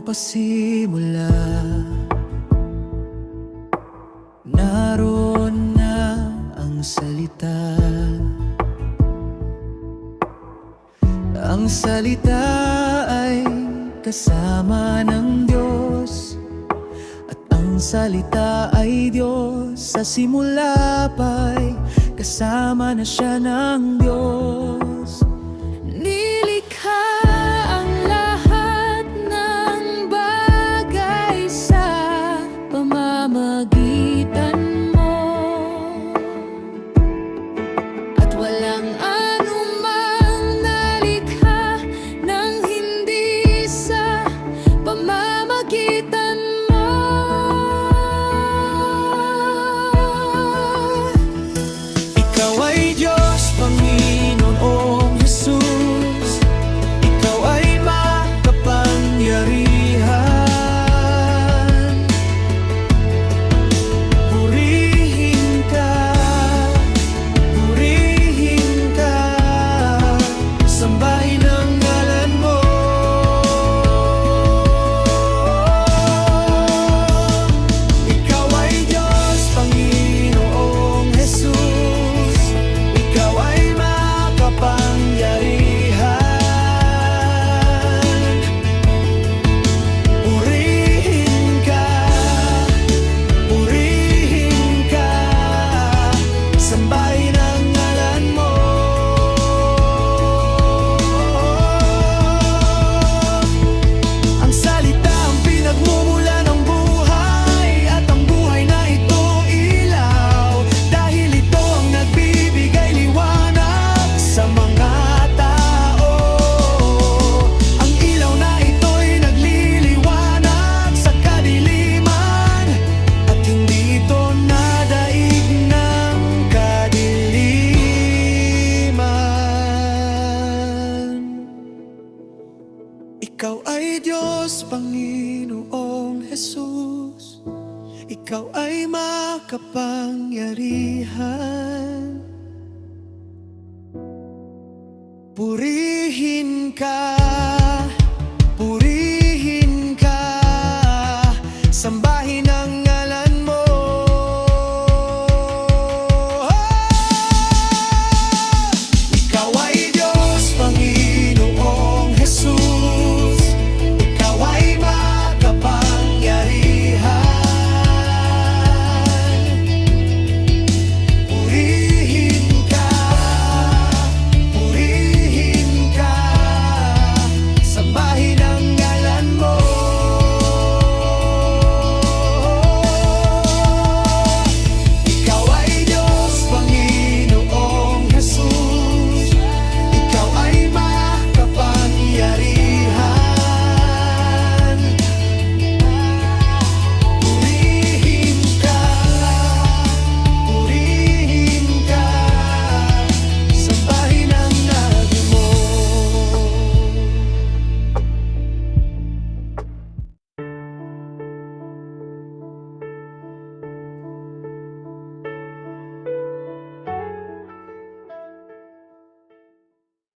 magpasimula. Naroon na ang salita. Ang salita ay kasama ng Diyos, at ang salita ay Diyos. Sa simula pa'y kasama na siya ng Diyos. Nilikha ang lahat ng bagay sa pamamagitan mo, at walang anumang nalikha nang hindi sa pamamagitan mo. Ikaw ay Diyos, Panginoong Jesus. Ikaw ay makapangyarihan. Purihin ka, sambahin ang ngalan mo. Ikaw ay Diyos, Panginoong Jesus. Ikaw ay makapangyarihan. Purihin ka, sambahin ang ngalan mo. Ang salita ang pinagmumula ng buhay, at ang buhay na ito ilaw. Dahil ito ang nagbibigay liwanag sa mga tao. Ang ilaw na ito'y nagliliwanag sa kadiliman, at hindi ito nadaig ng kadiliman. Ikaw ay Diyos, Panginoong Jesus. Ikaw ay makapangyarihan. Purihin ka, sambahin ang ngalan